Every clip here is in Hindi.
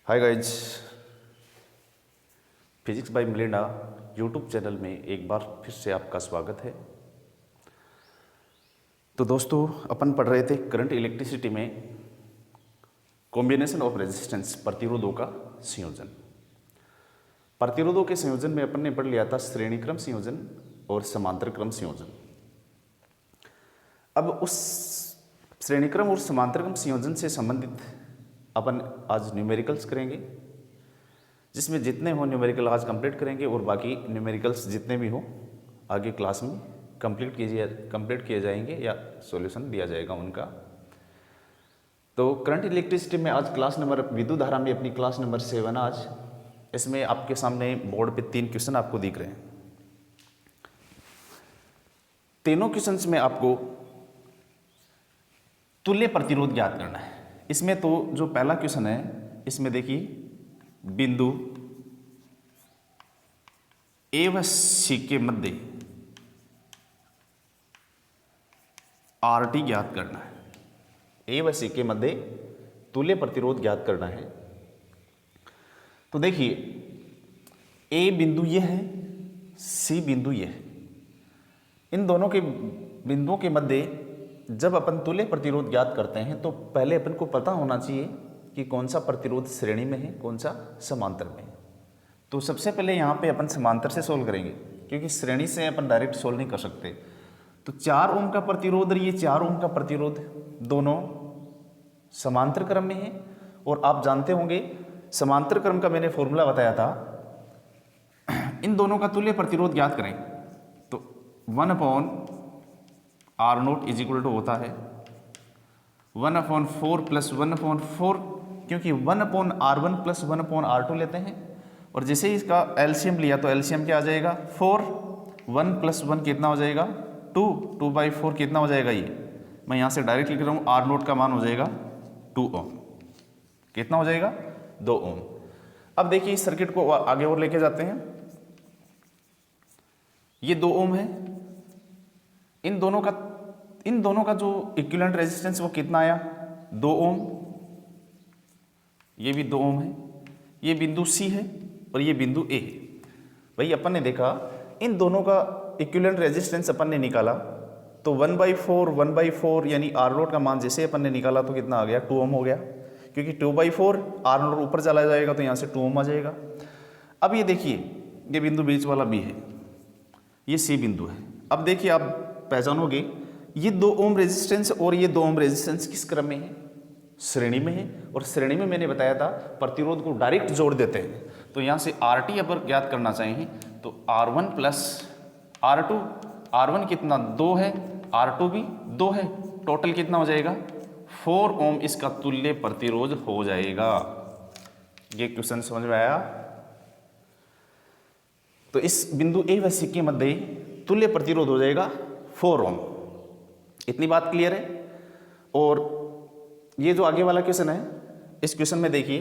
Hi guys, physics bye Melinda YouTube channel में एक बार फिर से आपका स्वागत है। तो दोस्तों, अपन पढ़ रहे थे करंट इलेक्ट्रिसिटी में कॉम्बिनेशन ऑफ रेजिस्टेंस, प्रतिरोधों का संयोजन। प्रतिरोधों के संयोजन में अपन ने पढ़ लिया था श्रेणी क्रम संयोजन और समांतर क्रम संयोजन। अब उस श्रेणी क्रम और समांतर क्रम संयोजन से संबंधित अपन आज न्यूमेरिकल्स करेंगे, जिसमें जितने हो न्यूमेरिकल आज कंप्लीट करेंगे और बाकी न्यूमेरिकल्स जितने भी हो आगे क्लास में कंप्लीट किए जाएंगे या सॉल्यूशन दिया जाएगा उनका। तो करंट इलेक्ट्रिसिटी में आज क्लास नंबर, विद्युत धारा में अपनी क्लास नंबर 7 आज। इसमें आपके सामने बोर्ड पे 3 क्वेश्चन आपको दिख रहे हैं। तीनों क्वेश्चंस में आपको तुल्य प्रतिरोध ज्ञात करना है। इसमें तो जो पहला क्वेश्चन है, इसमें देखिए बिंदु ए व सी के मध्य आर टी ज्ञात करना है। ए व सी के मध्य तुल्य प्रतिरोध ज्ञात करना है। तो देखिए, ए बिंदु ये है, सी बिंदु ये है। इन दोनों के बिंदुओं के मध्य जब अपन तुल्य प्रतिरोध ज्ञात करते हैं तो पहले अपन को पता होना चाहिए कि कौन सा प्रतिरोध श्रेणी में है, कौन सा समांतर में है। तो सबसे पहले यहाँ पे अपन समांतर से सोल्व करेंगे, क्योंकि श्रेणी से अपन डायरेक्ट सोल्व नहीं कर सकते। तो 4 ओम का प्रतिरोध और ये 4 ओम का प्रतिरोध दोनों समांतर क्रम में है। और आप जानते होंगे समांतर क्रम का मैंने फॉर्मूला बताया था। इन दोनों का तुल्य प्रतिरोध ज्ञात करें तो 1/R0 इज इक्वल टू होता है 1/4 प्लस 1/4, क्योंकि 1/R1 प्लस 1/R2 लेते हैं। और जैसे ही इसका एलसीएम लिया तो एलसीएम क्या आ जाएगा 4, 1 प्लस 1 कितना हो जाएगा 2, 2/4 कितना हो जाएगा, ये मैं यहाँ से डायरेक्ट लिख रहा हूँ। R0 का मान हो जाएगा 2 ओम। कितना हो जाएगा 2 ओम। अब देखिए इस सर्किट को आगे और लेके जाते हैं। ये 2 ओम है। इन दोनों का जो इक्विवेलेंट रेजिस्टेंस वो कितना आया 2 ओम। ये भी 2 ओम है। ये बिंदु सी है और ये बिंदु ए है। भाई अपन ने देखा इन दोनों का इक्विवेलेंट रेजिस्टेंस अपन ने निकाला तो 1/4 यानी R0 का मान जैसे अपन ने निकाला तो कितना आ गया 2 ओम हो गया, क्योंकि 2/4 R0 ऊपर चला जाएगा तो यहाँ से 2 ओम आ जाएगा। अब ये देखिए, ये बिंदु बीच वाला बी है, ये सी बिंदु है। अब देखिए आप पहचानोगे ये 2 ओम रेजिस्टेंस और ये 2 ओम रेजिस्टेंस किस क्रम में है, श्रेणी में है। और श्रेणी में मैंने बताया था प्रतिरोध को डायरेक्ट जोड़ देते हैं। तो यहाँ से आर टी अगर ज्ञात करना चाहिए तो R1 प्लस R2, R1 कितना 2 है, R2 भी 2 है, टोटल कितना हो जाएगा 4 ओम इसका तुल्य प्रतिरोध हो जाएगा। ये क्वेश्चन समझ में आया। तो इस बिंदु ए व सी के मध्य तुल्य प्रतिरोध हो जाएगा 4 ओम। इतनी बात क्लियर है। और ये जो आगे वाला क्वेश्चन है, इस क्वेश्चन में देखिए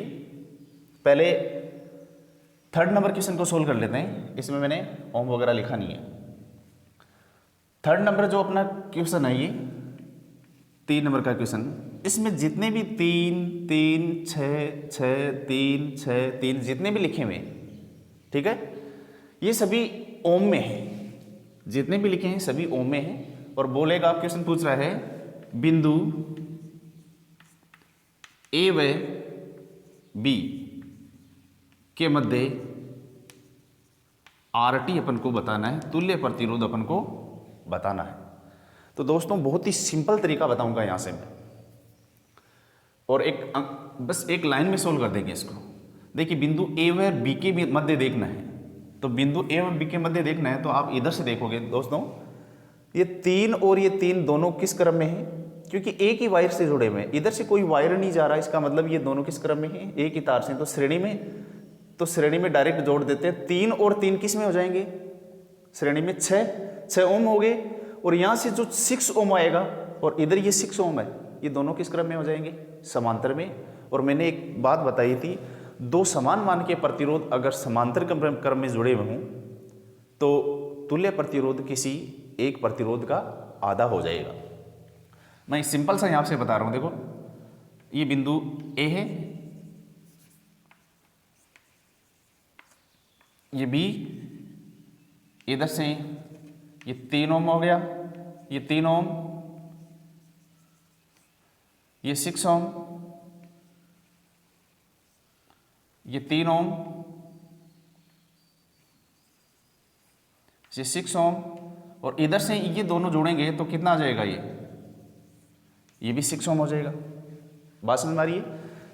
पहले 3rd नंबर क्वेश्चन को सोल्व कर लेते हैं। इसमें मैंने ओम वगैरह लिखा नहीं है। 3rd नंबर जो अपना क्वेश्चन है, ये 3 नंबर का क्वेश्चन, इसमें जितने भी 3, 3, 6, 6, 3, 6, 3 जितने भी लिखे हुए हैं, ठीक है, ये सभी ओम में है। जितने भी लिखे हैं सभी ओम में है। और बोलेगा, आप क्वेश्चन पूछ रहा है बिंदु ए व बी के मध्य आर टी अपन को बताना है, तुल्य प्रतिरोध अपन को बताना है। तो दोस्तों बहुत ही सिंपल तरीका बताऊंगा यहां से मैं, और बस एक लाइन में सोल्व कर देंगे इसको। देखिए बिंदु ए व बी के मध्य देखना है। तो बिंदु ए व बी के मध्य देखना है तो आप इधर से देखोगे दोस्तों, ये 3 और ये 3 दोनों किस क्रम में है, क्योंकि एक ही वायर से जुड़े हुए हैं। इधर से कोई वायर नहीं जा रहा, इसका मतलब ये दोनों किस क्रम में है, एक ही तार से। तो श्रेणी में डायरेक्ट जोड़ देते हैं। 3 और 3 किस में हो जाएंगे, श्रेणी में 6 ओम हो गए। और यहाँ से जो 6 ओम आएगा और इधर ये 6 ओम है, ये दोनों किस क्रम में हो जाएंगे, समांतर में। और मैंने एक बात बताई थी, 2 समान मान के प्रतिरोध अगर समांतर क्रम में जुड़े हुए हों तो तुल्य प्रतिरोध किसी एक प्रतिरोध का आधा हो जाएगा। मैं सिंपल सा यहाँ से बता रहा हूँ। देखो ये बिंदु ए है, ये बी, इधर से ये 3 ओम हो गया, ये 3 ओम, ये 6 ओम, ये 3 ओम, ये 6 ओम, और इधर से ये दोनों जोड़ेंगे तो कितना आ जाएगा, ये भी 6 ओम हो जाएगा। बात समझ में आ रही है?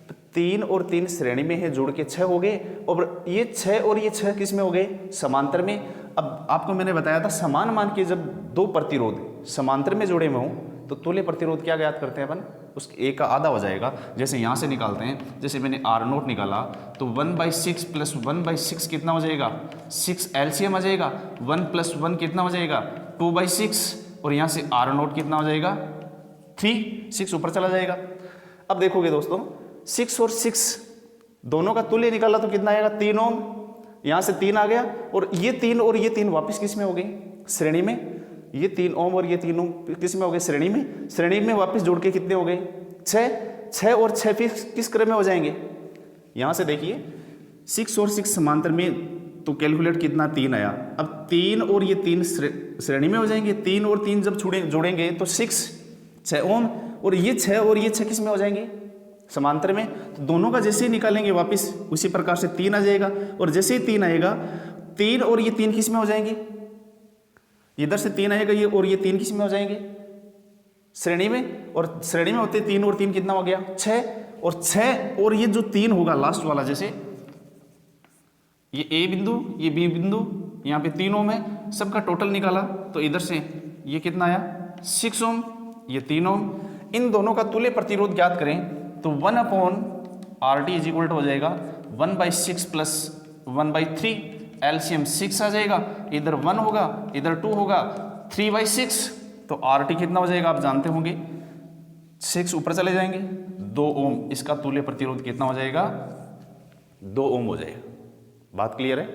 तो 3 और 3 श्रेणी में है, जोड़ के 6 हो गए, और ये 6 और ये 6 किस में हो गए, समांतर में। अब आपको मैंने बताया था समान मान के जब दो प्रतिरोध समांतर में जोड़े में हो तो तुल्य प्रतिरोध क्या ज्ञात करते हैं अपन, उस एक का आधा हो जाएगा। जैसे यहाँ से निकालते हैं, जैसे मैंने R0 निकाला तो 1/6 + 1/6 कितना हो जाएगा, 6 LCM आ जाएगा। 1 + 1 कितना हो जाएगा, 2/6, और यहाँ से R0 कितना हो जाएगा, 3, 6 ऊपर चला जाएगा। अब देखोगे दोस्तों 6 और 6 दोनों का तुल्य निकाला तो कितना आएगा, 3 ओम, यहाँ से 3 आ गया, और ये 3 और ये 3 वापस किस में हो गई, श्रेणी में। ये 3 ओम और ये 3 ओम किस में हो गए, श्रेणी में। श्रेणी में वापस जोड़ के कितने हो गए, 6 और 6 फिर किस क्रम में हो जाएंगे, यहाँ से देखिए 6 और 6 समांतर में तो कैलकुलेट कितना, 3 आया। अब 3 और ये 3 श्रेणी में हो जाएंगे, 3 और 3 जब जोड़ेंगे तो 6 ओम, और ये 6 और ये 6 किस में हो जाएंगे, समांतर में। तो दोनों का जैसे ही निकालेंगे वापस उसी प्रकार से 3 आ जाएगा, और जैसे ही 3 आएगा 3 और ये 3 किस में हो जाएंगे, इधर से 3 आएगा ये, और ये 3 किस में हो जाएंगे, श्रेणी में। और श्रेणी में होते 3 और 3 कितना हो गया, 6, और 6 और ये जो 3 होगा लास्ट वाला, जैसे ये ए बिंदु, ये बी बिंदु, यहाँ पे 3 ओम है, सबका टोटल निकाला तो इधर से ये कितना आया, 6 ओम, ये 3 ओम। इन दोनों का तुल्य प्रतिरोध ज्ञात करें तो 1/RT = हो जाएगा 1/6 + 1/3, LCM 6 आ जाएगा, इधर 1 होगा, इधर 2 होगा, 3/6, तो RT कितना हो जाएगा आप जानते होंगे, 6 ऊपर चले जाएंगे, 2 ओम। इसका तुल्य प्रतिरोध कितना हो जाएगा, 2 ओम हो जाएगा। बात क्लियर है?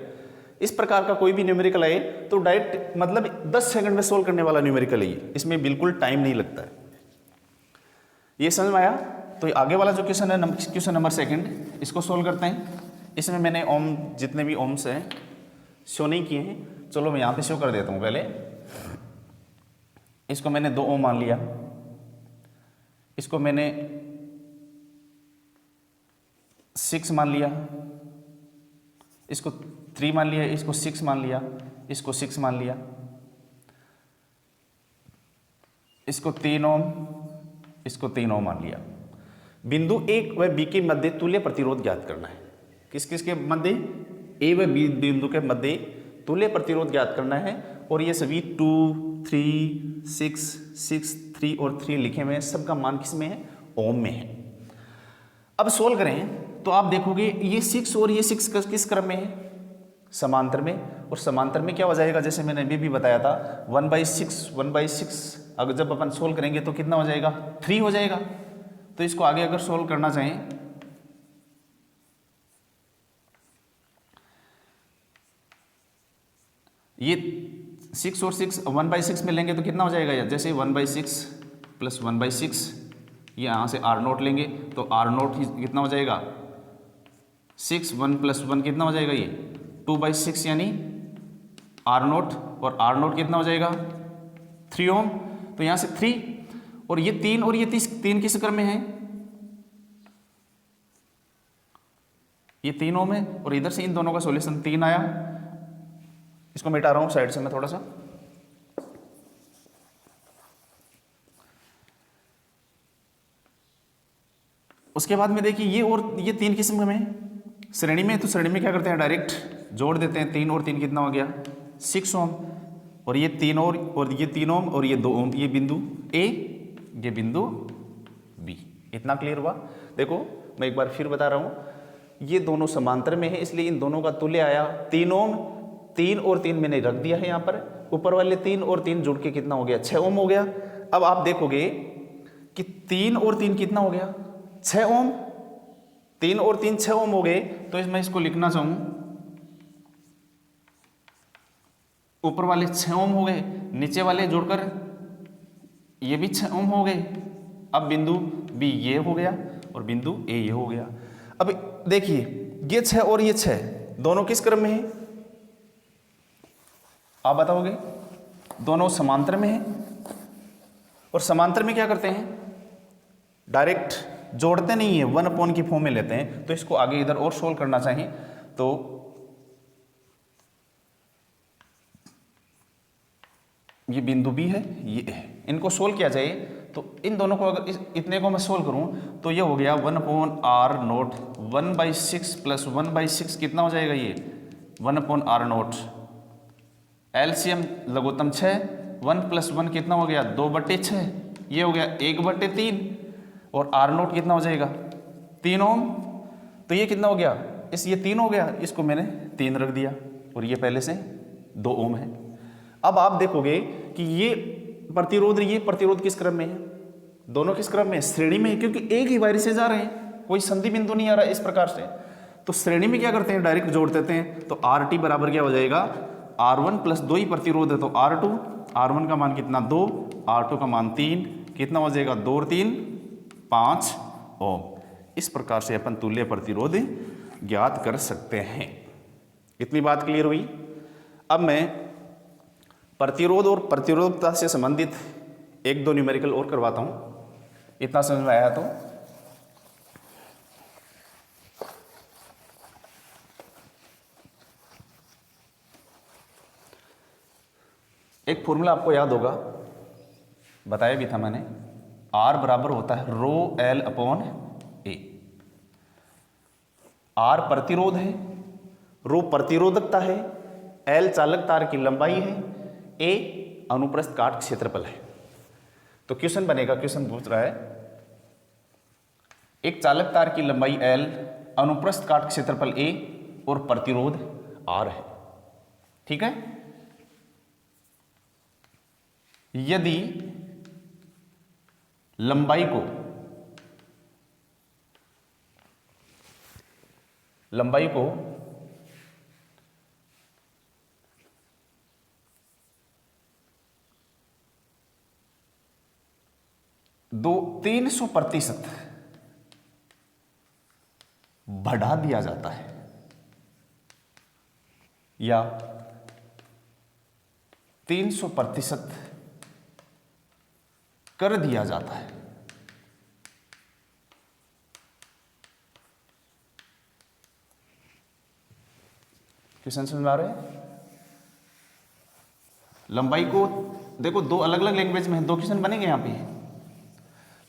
इस प्रकार का कोई भी न्यूमेरिकल आए तो डायरेक्ट मतलब 10 सेकंड में सोल्व करने वाला न्यूमेरिकल है ये, इसमें बिल्कुल टाइम नहीं लगता है। ये समझ में आया? तो आगे वाला जो क्वेश्चन है, क्वेश्चन नंबर 2, इसको सोल्व करते हैं। इसमें मैंने ओम, जितने भी ओम्स हैं शो नहीं किए हैं, चलो मैं यहाँ पे शो कर देता हूँ। पहले इसको मैंने 2 ओम मान लिया, इसको मैंने 6 मान लिया, इसको 3 मान लिया, इसको 6 मान लिया, इसको 6 मान लिया, इसको 3 ओम, इसको 3 ओम मान लिया। बिंदु A व B के मध्य तुल्य प्रतिरोध ज्ञात करना है। किस किस के मध्य, A व B बिंदु के मध्य तुल्य प्रतिरोध ज्ञात करना है। और ये सभी 2, 3, 6, 3 और 3 लिखे हुए हैं, सबका मान किस में है, ओम में है। अब सोल्व करें तो आप देखोगे ये 6 और ये 6 किस क्रम में है, समांतर में। और समांतर में क्या हो जाएगा, जैसे मैंने अभी भी बताया था 1/6 अगर जब अपन सोल्व करेंगे तो कितना हो जाएगा, 3 हो जाएगा। तो इसको आगे अगर सोल्व करना चाहें, ये 6 और 6 1/6 में लेंगे तो कितना हो जाएगा, जैसे 1/6 + 1/6, ये यहाँ से R0 लेंगे तो R0 कितना हो जाएगा, 6, 1 + 1 कितना हो जाएगा, ये 2/6 यानी R0, और R0 कितना हो जाएगा, 3 ओम। तो यहाँ से 3 और ये 3 और ये 3 किस क्रम में है, ये 3 ओम है। और इधर से इन दोनों का सॉल्यूशन 3 आया। इसको मिटा रहा हूँ साइड से मैं थोड़ा सा। उसके बाद में देखिए ये और ये 3 किस्म में श्रेणी में, तो श्रेणी में क्या करते हैं, डायरेक्ट जोड़ देते हैं। 3 और 3 कितना हो गया, 6 ओम, और ये 3 और ये 3 ओम और ये 2 ओम। ये बिंदु A, ये बिंदु B। इतना क्लियर हुआ? देखो मैं एक बार फिर बता रहा हूँ, ये दोनों समांतर में है इसलिए इन दोनों का तुल्य आया 3 ओम। 3 और 3 मैंने रख दिया है यहाँ पर, ऊपर वाले 3 और 3 जुड़ के कितना हो गया, 6 ओम हो गया। अब आप देखोगे कि 3 और 3 कितना हो गया, 6 ओम। 3 और 3 6 ओम हो गए। तो मैं इसको लिखना चाहूँ, ऊपर वाले 6 ओम हो गए, नीचे वाले जोड़कर ये भी 6 ओम हो गए। अब बिंदु B ये हो गया और बिंदु A ये हो गया। अब देखिए ये 6 और ये 6 दोनों किस क्रम में है, आप बताओगे, दोनों समांतर में है, और समांतर में क्या करते हैं, डायरेक्ट जोड़ते नहीं है, 1 की फॉर्म में लेते हैं। तो इसको आगे इधर और सोल्व करना चाहिए, तो ये बिंदु बी है, ये है, इनको सोल्व किया जाए तो इन दोनों को अगर इतने को मैं सोल्व करूं तो ये हो गया 1/r0, 1/6 प्लस 1/6 कितना हो जाएगा, ये 1/r0। एलसीएम लघुत्तम 6, 1 + 1 कितना हो गया, 2/6, ये हो गया 1/3, और r0 कितना हो जाएगा, 3 ओम। तो ये कितना हो गया, ये 3 हो गया, इसको मैंने 3 रख दिया, और ये पहले से 2 ओम है। अब आप देखोगे कि ये प्रतिरोध किस क्रम में है, दोनों किस क्रम में, श्रेणी में है, क्योंकि एक ही वायरी से जा रहे हैं, कोई संधि बिंदु नहीं आ रहा है इस प्रकार से। तो श्रेणी में क्या करते हैं, डायरेक्ट जोड़ देते हैं। तो RT बराबर क्या हो जाएगा, R1 + 2 ही प्रतिरोध है, तो R2, R1 का मान कितना 2, R2 का मान 3, कितना हो जाएगा 2 और 3 5 ओम। इस प्रकार से अपन तुल्य प्रतिरोध ज्ञात कर सकते हैं। इतनी बात क्लियर हुई। अब मैं प्रतिरोध और प्रतिरोधकता से संबंधित 1-2 न्यूमेरिकल और करवाता हूं, इतना समझ में आया तो। एक फॉर्मूला आपको याद होगा, बताया भी था मैंने, R बराबर होता है ρL/A। R प्रतिरोध है, ρ प्रतिरोधकता है, L चालक तार की लंबाई है, A अनुप्रस्थ काट क्षेत्रफल है। तो क्वेश्चन बनेगा, क्वेश्चन पूछ रहा है एक चालक तार की लंबाई L, अनुप्रस्थ काट क्षेत्रफल A और प्रतिरोध R है। ठीक है, यदि लंबाई को 300% बढ़ा दिया जाता है या 300% कर दिया जाता है, क्वेश्चन समझ में आ रहा है। लंबाई को देखो, 2 अलग अलग लैंग्वेज में है, 2 क्वेश्चन बनेंगे यहां पे।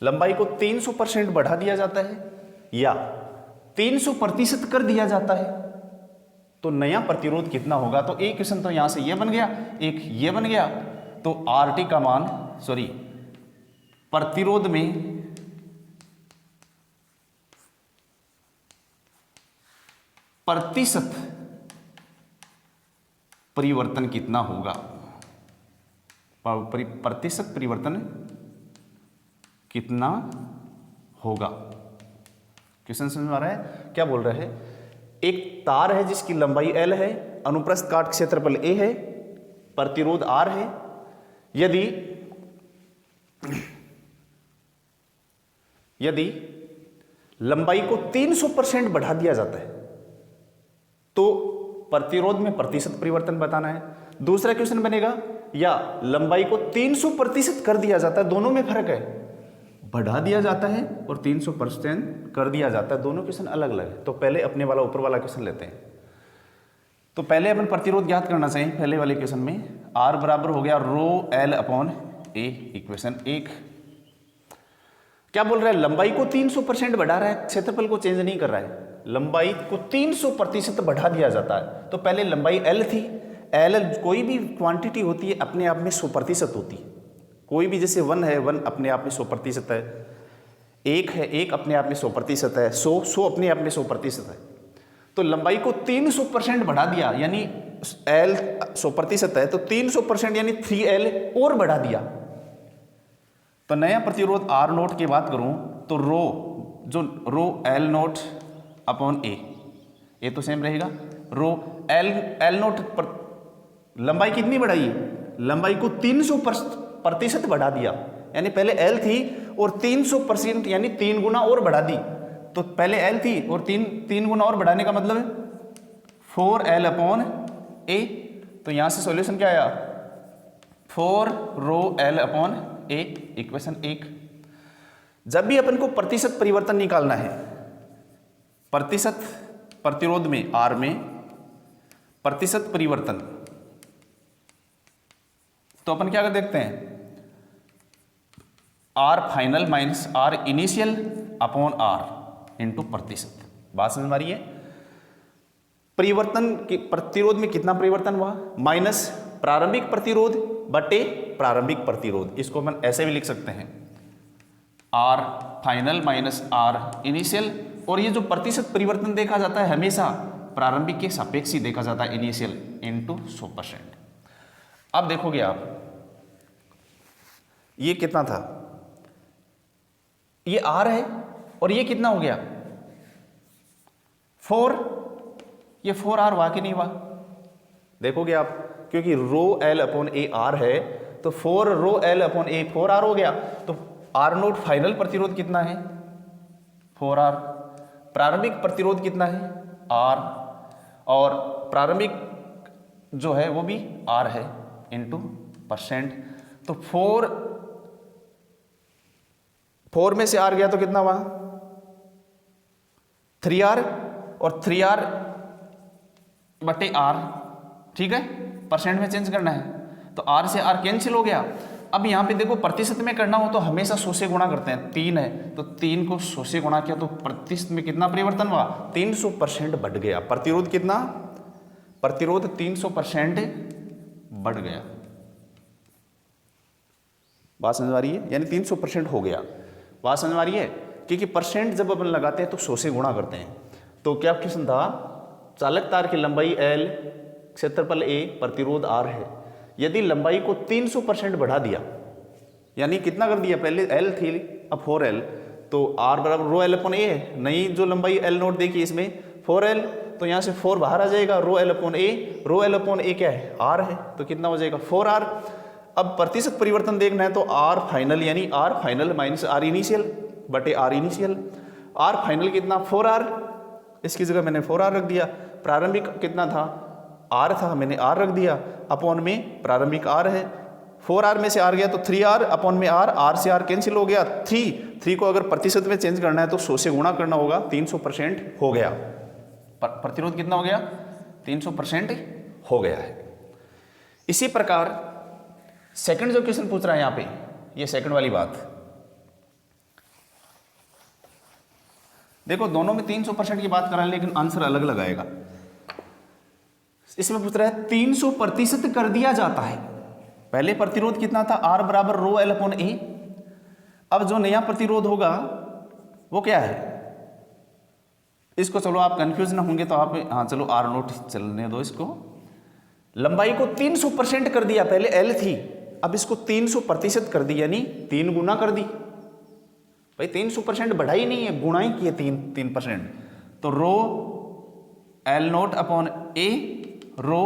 लंबाई को 300% बढ़ा दिया जाता है या 300% कर दिया जाता है, तो नया प्रतिरोध कितना होगा। तो एक क्वेश्चन तो यहां से ये बन गया, एक ये बन गया। तो RT का मान, प्रतिरोध में प्रतिशत परिवर्तन कितना होगा, प्रतिशत परिवर्तन कितना होगा। क्वेश्चन समझ में आ रहा है, क्या बोल रहे हैं, एक तार है जिसकी लंबाई L है, अनुप्रस्थ काट क्षेत्रफल A है, प्रतिरोध R है। यदि लंबाई को 300% बढ़ा दिया जाता है तो प्रतिरोध में प्रतिशत परिवर्तन बताना है। दूसरा क्वेश्चन बनेगा, या लंबाई को 300% कर दिया जाता है, दोनों में फर्क है, बढ़ा दिया जाता है और 300% कर दिया जाता है, दोनों क्वेश्चन अलग अलग है। तो पहले अपने वाला ऊपर वाला क्वेश्चन लेते हैं। तो पहले अपन प्रतिरोध ज्ञात करना चाहिए। पहले वाले क्वेश्चन में R बराबर हो गया ρL/A। इक्वेशन 1 क्या बोल रहा है, लंबाई को 300% बढ़ा रहा है, क्षेत्रफल को चेंज नहीं कर रहा है, लंबाई को 300% बढ़ा दिया जाता है। तो पहले लंबाई L थी, L कोई भी क्वांटिटी होती है अपने आप में 100% होती है। कोई भी, जैसे 1 है, 1 अपने आप में 100% है, 1 है, 1 अपने आप में 100% है, 100 अपने आप में 100% है। तो लंबाई को 300% बढ़ा दिया, यानी L 100% है, तो 300% यानी 3L और बढ़ा दिया। तो नया प्रतिरोध R0 की बात करूं तो ρL0/A, ये तो सेम रहेगा। ρL0 पर लंबाई कितनी बढ़ाई है, लंबाई को 300% बढ़ा दिया, यानी पहले L थी और 300% यानी 3 गुना और बढ़ा दी। तो पहले L थी और 3 गुना और बढ़ाने का मतलब है 4L/A। तो यहाँ से सॉल्यूशन क्या आया, 4 रो एल अपॉन ए, इक्वेशन 1। जब भी अपन को प्रतिशत परिवर्तन निकालना है, प्रतिशत प्रतिरोध में आर में प्रतिशत परिवर्तन, तो अपन क्या कर देखते हैं, R final minus R initial upon R into प्रतिशत। बात समझ में आ रही है। परिवर्तन के प्रतिरोध में कितना परिवर्तन हुआ, माइनस प्रारंभिक प्रतिरोध बटे प्रारंभिक प्रतिरोध। इसको अपन ऐसे भी लिख सकते हैं, R final minus R initial. और ये जो प्रतिशत परिवर्तन देखा जाता है हमेशा प्रारंभिक के सापेक्ष ही देखा जाता है, इनिशियल इंटू 100%। अब देखोगे आप, ये कितना था, ये आर है और ये कितना हो गया 4, ये 4R हुआ कि नहीं हुआ, देखोगे आप, क्योंकि rho L upon A R है तो 4 रो एल अपॉन ए 4R हो गया। तो आर नोट फाइनल प्रतिरोध कितना है 4R, प्रारंभिक प्रतिरोध कितना है R, और प्रारंभिक जो है वो भी R है इंटू %। तो 4 में से R गया तो कितना हुआ 3R, और 3R बटे R, ठीक है, परसेंट में चेंज करना है तो R से R कैंसिल हो गया। अब यहाँ पे देखो प्रतिशत में करना हो तो हमेशा 100 से गुणा करते हैं, 3 है तो 3 को 100 से गुणा किया तो प्रतिशत में कितना परिवर्तन हुआ, 300% बढ़ गया। प्रतिरोध कितना, प्रतिरोध 300% बढ़ गया। बात समझ आ रही है, यानी 300% हो गया। बात समझ आ रही है, क्योंकि परसेंट जब अपन लगाते हैं तो 100 से गुणा करते हैं। तो क्या क्वेश्चन था, चालक तार की लंबाई L, क्षेत्रफल A, प्रतिरोध R है। यदि लंबाई को 300% बढ़ा दिया, यानी कितना कर दिया, पहले L थी अब 4L, तो R बराबर रो एल अपॉन ए है। नई जो लंबाई L नोट देखी इसमें 4L, तो यहाँ से 4 बाहर आ जाएगा, रो एल अपॉन ए, रो एल अपॉन ए क्या है R है, तो कितना हो जाएगा 4R। अब प्रतिशत परिवर्तन देखना है तो R फाइनल यानी R final minus R initial बटे R इनिशियल। R फाइनल कितना 4R, इसकी जगह मैंने 4R रख दिया। प्रारंभिक कितना था R था, मैंने R रख दिया, अपॉन में प्रारंभिक R है, 4R में से R गया तो 3R, अपॉन में R से R कैंसिल हो गया। 3 को अगर प्रतिशत में चेंज करना है तो 100 से गुणा करना होगा, 300% हो गया। प्रतिरोध कितना हो गया 300% हो गया है। इसी प्रकार सेकंड जो क्वेश्चन पूछ रहा है यहाँ पे, ये सेकंड वाली बात देखो, दोनों में 300% की बात कर रहा है लेकिन आंसर अलग लगाएगा। इसमें पूछ रहा है 300% कर दिया जाता है। पहले प्रतिरोध कितना था, R बराबर रो एल अपॉन ए। अब जो नया प्रतिरोध होगा वो क्या है, इसको चलो आप कंफ्यूज ना होंगे तो आप, हाँ चलो R नोट चलने दो इसको। लंबाई को 300% कर दिया, पहले L थी, अब इसको 300% कर दी, यानी 3 गुना कर दी। भाई 300% बढ़ा ही नहीं है, गुणा ही किए 3%। तो रो एल नोट अपॉन ए, रो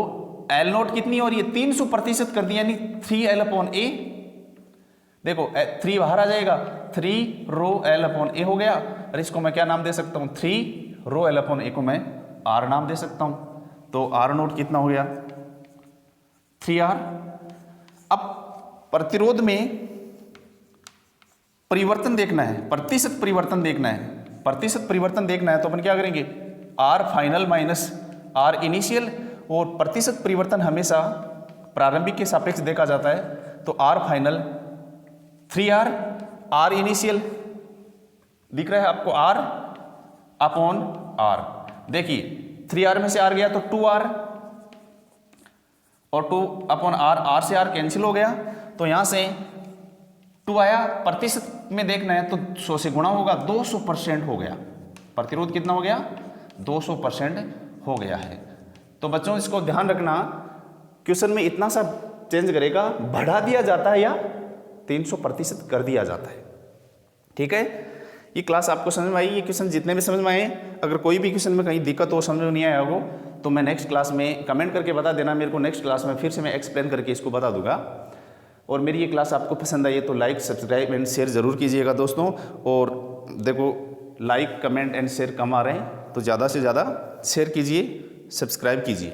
एल नोट कितनी और ये 300% कर दिया, यानी 3L अपॉन ए। देखो 3 बाहर आ जाएगा, 3 रो एल अपॉन ए हो गया। और इसको मैं क्या नाम दे सकता हूँ, 3 रो एल अपॉन ए को मैं R नाम दे सकता हूँ। तो R नोट कितना हो गया 3R। अब प्रतिरोध में परिवर्तन देखना है, प्रतिशत परिवर्तन देखना है। प्रतिशत परिवर्तन देखना है तो अपन क्या करेंगे, R final minus R initial, और प्रतिशत परिवर्तन हमेशा प्रारंभिक के सापेक्ष देखा जाता है। तो R final 3R, R initial दिख रहा है आपको R अपॉन R। देखिए 3R में से R गया तो 2R, और 2 अपॉन R से R कैंसिल हो गया, तो यहां से 2 आया। प्रतिशत में देखना है तो 100 से गुणा होगा, 200% हो गया। प्रतिरोध कितना हो गया 200% हो गया है। तो बच्चों इसको ध्यान रखना, क्वेश्चन में इतना सा चेंज करेगा, बढ़ा दिया जाता है या 300% कर दिया जाता है। ठीक है, ये क्लास आपको समझ में आई, ये क्वेश्चन जितने भी समझ में आए। अगर कोई भी क्वेश्चन में कहीं दिक्कत हो, समझ में नहीं आया हो, तो मैं नेक्स्ट क्लास में कमेंट करके बता देना मेरे को, नेक्स्ट क्लास में फिर से मैं एक्सप्लेन करके इसको बता दूंगा। और मेरी ये क्लास आपको पसंद आई है तो लाइक सब्सक्राइब एंड शेयर ज़रूर कीजिएगा दोस्तों। और देखो लाइक कमेंट एंड शेयर कम आ रहे हैं तो ज़्यादा से ज़्यादा शेयर कीजिए, सब्सक्राइब कीजिए।